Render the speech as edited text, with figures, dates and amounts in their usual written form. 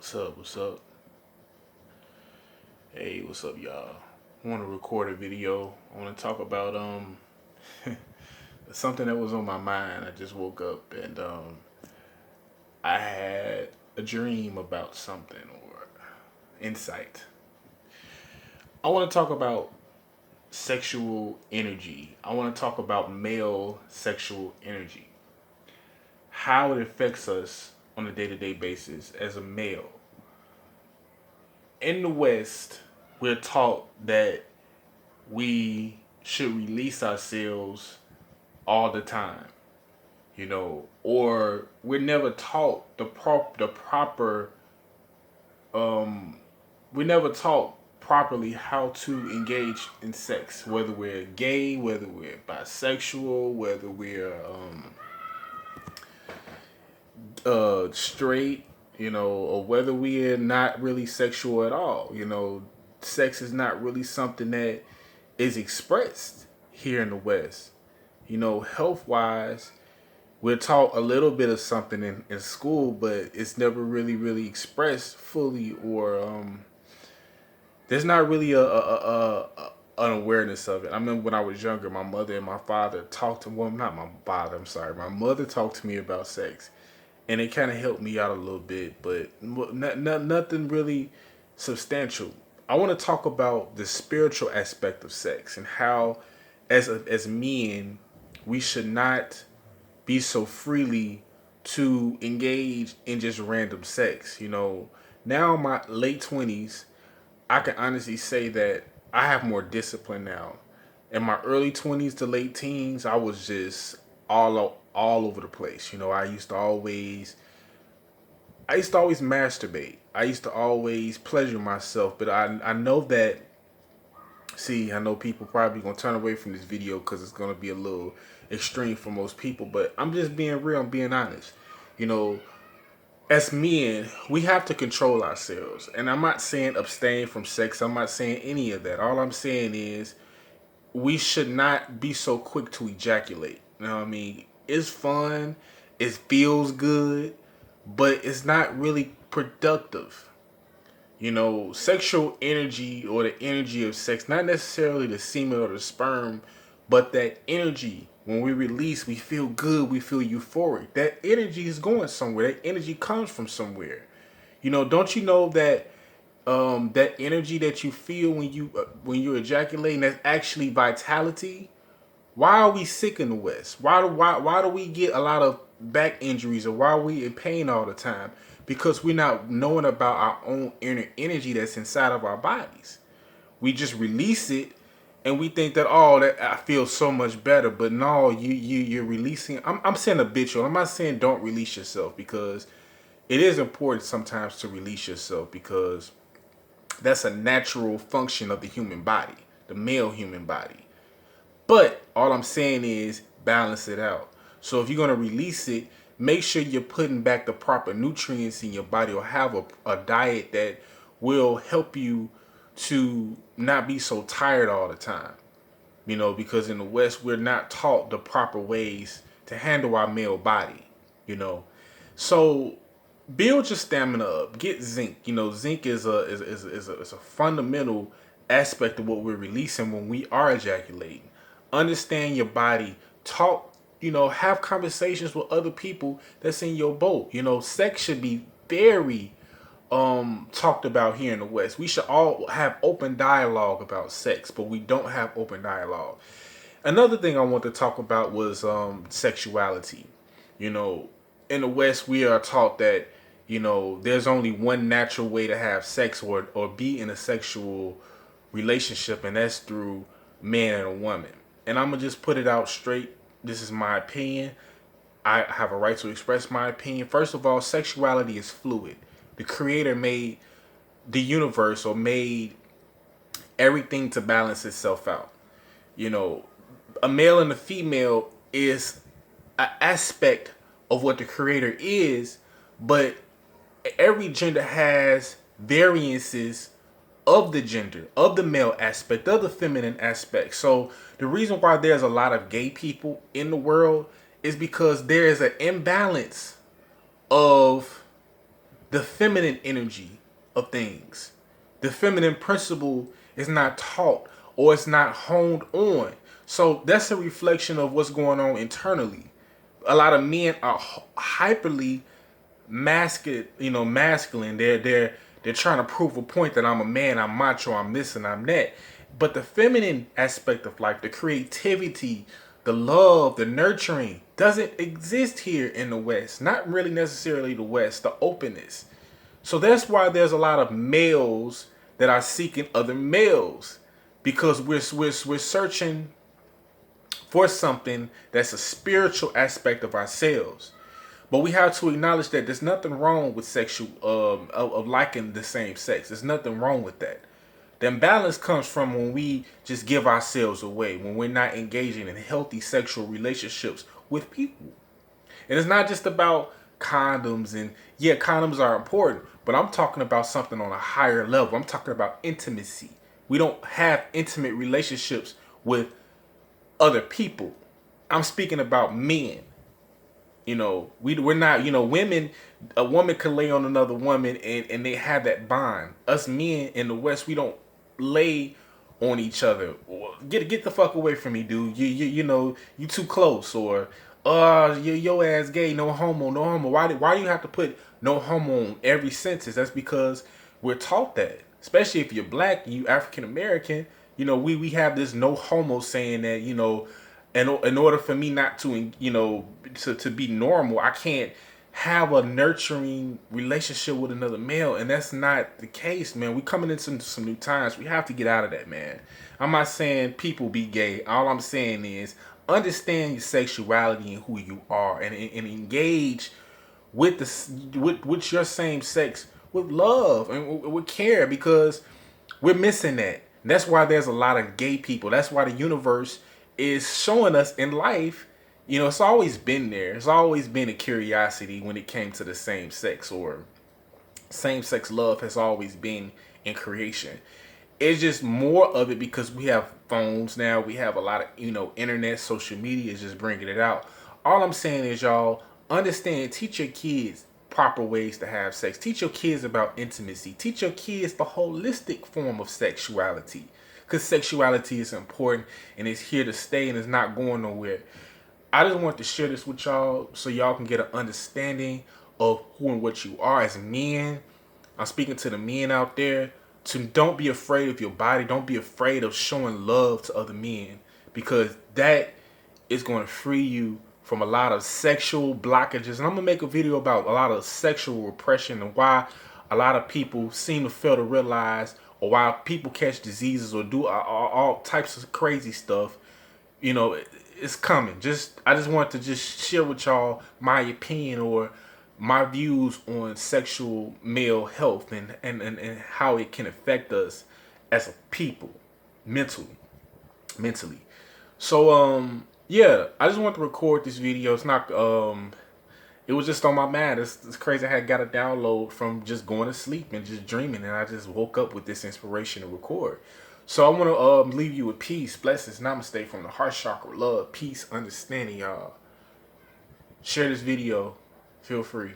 What's up? What's up? Hey, what's up, y'all? I want to record a video. I want to talk about something that was on my mind. I just woke up and I had a dream about something or insight. I want to talk about sexual energy. I want to talk about male sexual energy. How it affects us on a day-to-day basis as a male. In the West, we're taught that we should release ourselves all the time, or we're never taught the proper we're never taught properly how to engage in sex, whether we're gay, whether we're bisexual, whether we're straight, or whether we're not really sexual at all. Sex is not really something that is expressed here in the West. Health wise, we're taught a little bit of something in school, but it's never really expressed fully, or there's not really an awareness of it. I remember when I was younger, my mother and my father talked to, well, not my father, I'm sorry, my mother talked to me about sex, and it kind of helped me out a little bit, but nothing really substantial. I want to talk about the spiritual aspect of sex and how, as men, we should not be so freely to engage in just random sex. Now in my late 20s, I can honestly say that I have more discipline now. In my early 20s to late teens, I was just all over the place. I used to always masturbate. I used to always pleasure myself, but I know that. See, I know people probably gonna turn away from this video because it's gonna be a little extreme for most people. But I'm just being real. I'm being honest. You know, as men, we have to control ourselves. And I'm not saying abstain from sex. I'm not saying any of that. All I'm saying is we should not be so quick to ejaculate. You know what I mean? It's fun. It feels good, but it's not really productive. Sexual energy, or the energy of sex, not necessarily the semen or the sperm, but that energy. When we release, we feel good, we feel euphoric. That energy is going somewhere. That energy comes from somewhere. Don't you know that that energy that you feel when you're ejaculating, that's actually vitality? Why are we sick in the West? Why do we get a lot of back injuries, or why are we in pain all the time? Because we're not knowing about our own inner energy that's inside of our bodies. We just release it, and we think that, oh, that I feel so much better. But no, you're releasing. I'm saying habitual. I'm not saying don't release yourself, because it is important sometimes to release yourself, because that's a natural function of the human body, the male human body. But all I'm saying is balance it out. So if you're going to release it, make sure you're putting back the proper nutrients in your body, or have a diet that will help you to not be so tired all the time. Because in the West, we're not taught the proper ways to handle our male body. You know, so build your stamina up. Get zinc. Zinc is a fundamental aspect of what we're releasing when we are ejaculating. Understand your body. Talk. Have conversations with other people that's in your boat. Sex should be very talked about here in the West. We should all have open dialogue about sex, but we don't have open dialogue. Another thing I want to talk about was sexuality. In the West, we are taught that there's only one natural way to have sex, or be in a sexual relationship, and that's through man and a woman. And I'm gonna just put it out straight. This is my opinion. I have a right to express my opinion. First of all, sexuality is fluid. The creator made the universe, or made everything to balance itself out. You know, a male and a female is an aspect of what the creator is, but every gender has variances of the gender, of the male aspect, of the feminine aspect. So the reason why there's a lot of gay people in the world is because there is an imbalance of the feminine energy of things. The feminine principle is not taught or it's not honed on. So that's a reflection of what's going on internally. A lot of men are hyperly masculine. They're trying to prove a point that I'm a man, I'm macho, I'm this and I'm that. But the feminine aspect of life, the creativity, the love, the nurturing, doesn't exist here in the West. Not really necessarily the West, the openness. So that's why there's a lot of males that are seeking other males, because we're searching for something that's a spiritual aspect of ourselves. But we have to acknowledge that there's nothing wrong with sexual of liking the same sex. There's nothing wrong with that. The imbalance comes from when we just give ourselves away, when we're not engaging in healthy sexual relationships with people. And it's not just about condoms, and yeah, condoms are important, but I'm talking about something on a higher level. I'm talking about intimacy. We don't have intimate relationships with other people. I'm speaking about men. We're not, women, a woman can lay on another woman and they have that bond. Us men in the West, we don't lay on each other. Get the fuck away from me, dude. You too close, or your ass gay, no homo, no homo. Why do you have to put no homo on every sentence? That's because we're taught that. Especially if you're black, you African American, we have this no homo saying that, in order for me not to, to be normal, I can't have a nurturing relationship with another male. And that's not the case, man. We coming into some new times. We have to get out of that, man. I'm not saying people be gay. All I'm saying is understand your sexuality and who you are, and engage with with your same sex with love and with care, because we're missing that. That's why there's a lot of gay people. That's why the universe is showing us in life, it's always been there. It's always been a curiosity when it came to the same sex, or same sex love has always been in creation. It's just more of it because we have phones now. We have a lot of, internet, social media is just bringing it out. All I'm saying is, y'all, understand, teach your kids proper ways to have sex. Teach your kids about intimacy. Teach your kids the holistic form of sexuality. Because sexuality is important and it's here to stay and it's not going nowhere. I just want to share this with y'all so y'all can get an understanding of who and what you are as men. I'm speaking to the men out there. Don't be afraid of your body. Don't be afraid of showing love to other men, because that is going to free you from a lot of sexual blockages. And I'm going to make a video about a lot of sexual repression and why a lot of people seem to fail to realize, or why people catch diseases or do all types of crazy stuff. It's coming. I just want to just share with y'all my opinion or my views on sexual male health and how it can affect us as a people mentally. So yeah, I just want to record this video. It's not it was just on my mind. It's crazy. I got a download from just going to sleep and just dreaming, and I just woke up with this inspiration to record. So I want to leave you with peace, blessings, namaste from the heart chakra, love, peace, understanding, y'all. Share this video. Feel free.